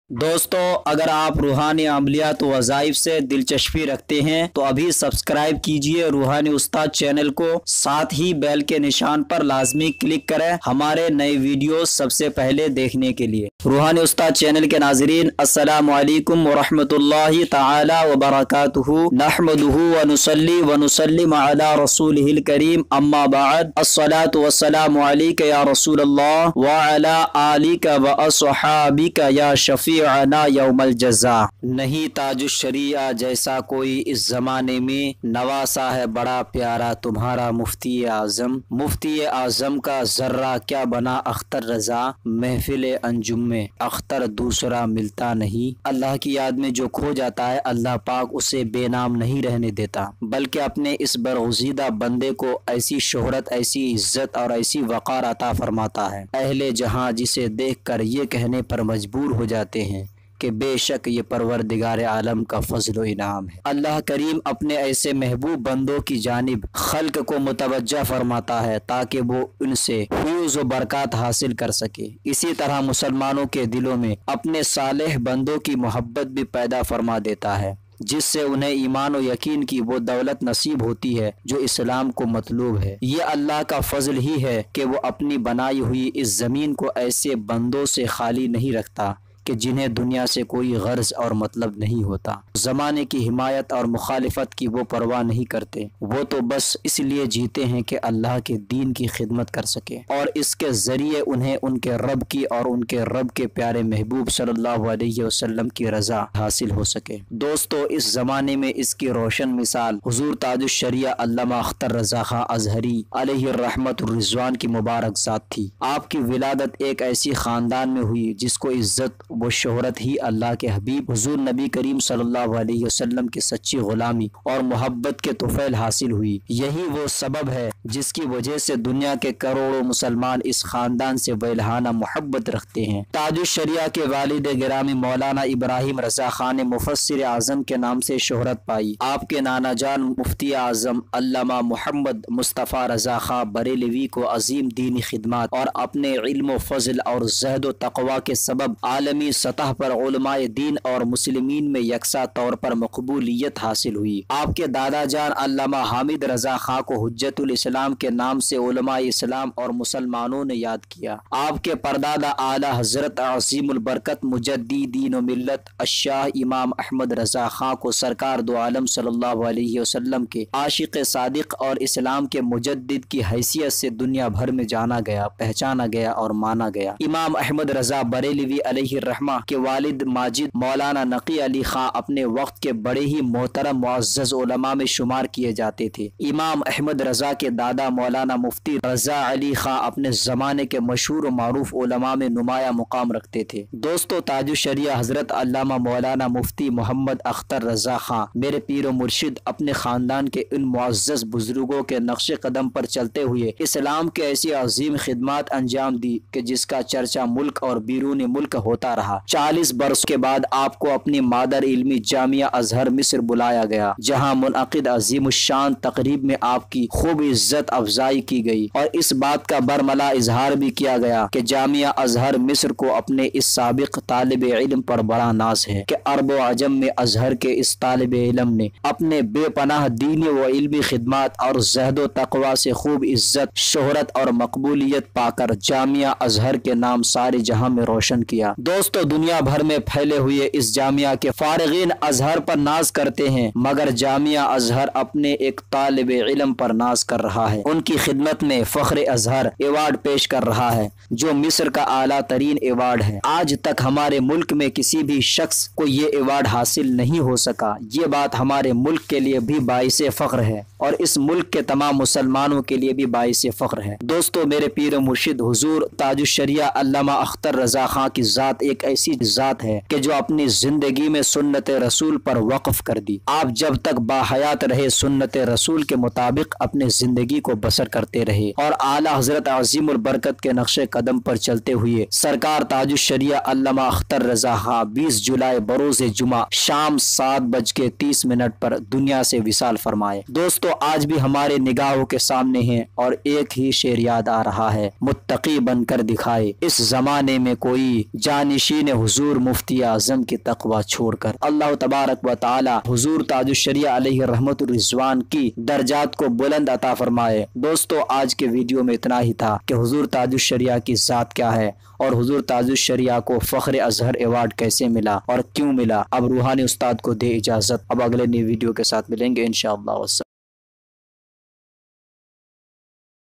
दोस्तों, अगर आप रूहानी अमलियात व वज़ाइफ से दिलचस्पी रखते हैं तो अभी सब्सक्राइब कीजिए रूहानी उस्ताद चैनल को। साथ ही बेल के निशान पर लाजमी क्लिक करें हमारे नए वीडियो सबसे पहले देखने के लिए। रूहानी उस्ताद चैनल के नाज़रीन, अस्सलामु अलैकुम व रहमतुल्लाहि तआला व बरकातुहू। नहमदुहू व नुसल्ली व नुसल्लिम अला रसूलिहिल करीम, अम्मा बअद। अस्सलातु वस्सलामु अलैका या रसूलल्लाह व अला आलिका व अस्हाबिका या शफी यौमल जज़ा। नहीं ताजुश शरिया जैसा कोई इस जमाने में, नवासा है बड़ा प्यारा तुम्हारा मुफ्ती आज़म। मुफ्ती आज़म का जर्रा क्या बना अख्तर रजा, महफिल अंजुम में अख्तर दूसरा मिलता नहीं। अल्लाह की याद में जो खो जाता है, अल्लाह पाक उसे बेनाम नहीं रहने देता, बल्कि अपने इस बरगुज़ीदा बंदे को ऐसी शोहरत, ऐसी इज्जत और ऐसी वक़ार अता फरमाता है, अहले जहां जिसे देख कर ये कहने पर मजबूर हो जाते हैं कि बेशक ये परवरदिगार आलम का फजल व इनाम है। अल्लाह करीम अपने ऐसे महबूब बंदों की जानिब खल्क को मुतवज्जा फरमाता है ताकि वो उनसे फ्यूज़ व बरकत हासिल कर सके। इसी तरह मुसलमानों के दिलों में अपने सालेह बंदों की मोहब्बत भी पैदा फरमा देता है, जिससे उन्हें ईमान और यकीन की वो दौलत नसीब होती है जो इस्लाम को मतलूब है। ये अल्लाह का फजल ही है कि वो अपनी बनाई हुई इस ज़मीन को ऐसे बंदों से खाली नहीं रखता कि जिन्हें दुनिया से कोई गर्ज और मतलब नहीं होता। ज़माने की हिमायत और मुखालिफत की वो परवाह नहीं करते, वो तो बस इसलिए जीते हैं कि अल्लाह के दीन की खिदमत कर सके और इसके ज़रिए उन्हें उनके रब की और उनके रब के प्यारे महबूब सल्लल्लाहु अलैहि वसल्लम की रज़ा हासिल हो सके। दोस्तों, इस ज़माने में इसकी रोशन मिसाल हुज़ूर ताजुश शरिया अल्लामा अख्तर रज़ा खां अज़हरी अलैहि रहमतुर रिज़वान की मुबारक ज़ात थी। आपकी विलादत एक ऐसी ख़ानदान में हुई जिसको इज़्ज़त वो शोहरत ही अल्लाह के हबीब हुजूर नबी करीम सल्लल्लाहु अलैहि वसल्लम की सच्ची गुलामी और मोहब्बत के तुफैल हासिल हुई। यही वो सबब है जिसकी वजह से दुनिया के करोड़ों मुसलमान इस खानदान से बेलहाना मोहब्बत रखते हैं। ताजुश शरिया के वालिद गिरामी मौलाना इब्राहिम रज़ा खान ने मुफस्सिर आज़म के नाम से शोहरत पाई। आपके नाना जान मुफ्ती आज़म अल्लामा मोहम्मद मुस्तफ़ा रज़ा खां बरेलवी को अजीम दीनी खिदमत और अपने इल्म फजल और ज़हद व तक़वा के सबब आलमी सतह पर उलमाए दीन और मुस्लिमीन में यकसा तौर पर मकबूलियत हासिल हुई। आपके दादा जान अल्लामा हामिद रज़ा खां को हुज्जतुल इस्लाम के नाम से उलमाए इस्लाम और मुसलमानों ने याद किया। आपके परदादा आला हजरत अज़ीमुल बरकत मुजद्दी दीन व मिल्लत अशाह इमाम अहमद रज़ा खां को सरकार दो आलम सल्लल्लाहु अलैहि वसल्लम के आशिक सादिक और इस्लाम के मुजद्दिद की हैसियत से दुनिया भर में जाना गया, पहचाना गया और माना गया। इमाम अहमद रज़ा बरेलवी अलैहि रहमा के वालिद माजिद मौलाना नकी अली खां अपने वक्त के बड़े ही मोहतरम मुअज़्ज़ज़ उलमा में शुमार किए जाते थे। इमाम अहमद रज़ा के दादा मौलाना मुफ्ती रज़ा अली खां अपने ज़माने के मशहूर मारूफ उलमा में नुमाया मुकाम रखते थे। दोस्तों, ताजुश शरिया हज़रत अल्लामा मौलाना मुफ्ती मोहम्मद अख्तर रज़ा खां मेरे पीर मुर्शिद अपने ख़ानदान के इन मुअज़्ज़ज़ बुजुर्गों के नक्श कदम पर चलते हुए इस्लाम के ऐसी अजीम खिदमत अंजाम दी कि जिसका चर्चा मुल्क और बैरून मुल्क होता रहा। 40 बरस के बाद आपको अपनी मादर इल्मी जामिया अजहर मिस्र बुलाया गया, जहां मुनअक़िद अजीम शान तकरीब में आपकी खूब इज्जत अफजाई की गई और इस बात का बरमला इजहार भी किया गया कि जामिया अजहर मिस्र को अपने इस साबिक तालिब इल्म पर बड़ा नाज है कि अरब व अजम में अजहर के इस तालिब इल्म ने अपने बेपनाह दीनी व इल्मी खिदमत और ज़हद व तक़वा से खूब इज्जत, शोहरत और मकबूलियत पाकर जामिया अजहर के नाम सारे जहां में रोशन किया। दोस्तों, दुनिया भर में फैले हुए इस जामिया के फारिगीन अजहर पर नाज करते हैं, मगर जामिया अजहर अपने एक तालिब इल्म पर नाज कर रहा है। उनकी खिदमत में फख्र अजहर अवार्ड पेश कर रहा है, जो मिस्र का आला तरीन अवार्ड है। आज तक हमारे मुल्क में किसी भी शख्स को ये अवार्ड हासिल नहीं हो सका। ये बात हमारे मुल्क के लिए भी बाइसे फख्र है और इस मुल्क के तमाम मुसलमानों के लिए भी बाइसे फख्र है। दोस्तों, मेरे पीर मुर्शिद हुजूर ताजुश शरिया अल्लामा अख्तर रज़ा खां की ज़ात एक ऐसी ज़ात है कि जो अपनी जिंदगी में सुन्नत रसूल पर वक्फ कर दी। आप जब तक बाहयात रहे सुन्नत रसूल के मुताबिक अपने जिंदगी को बसर करते रहे और आला हजरत अज़ीमुल बरकत के नक्शे कदम पर चलते हुए सरकार ताजुश शरिया अल्लामा अख्तर रज़ा खां 20 जुलाई बरोज़ जुमा शाम 7:30 पर दुनिया से विसाल फरमाए। दोस्तों, आज भी हमारे निगाहों के सामने हैं और एक ही शेर याद आ रहा है, मुत्तकी बनकर दिखाए इस जमाने में कोई जानिश पेशीन हुजूर मुफ्ती आजम की तकवा छोड़कर। अल्लाह तबारक व तआला हुजूर ताजुल शरिया अलैहि रहमतुर रिजवान की दर्जात को बुलंद अता फरमाए। दोस्तों, आज के वीडियो में इतना ही था कि हुजूर ताजुल शरिया की ज़ात क्या है और हुजूर ताजुल शरिया को फ़ख्र अज़हर अवार्ड कैसे मिला और क्यों मिला। अब रूहानी उस्ताद को दे इजाज़त। अब अगले नई वीडियो के साथ मिलेंगे इंशाअल्लाह।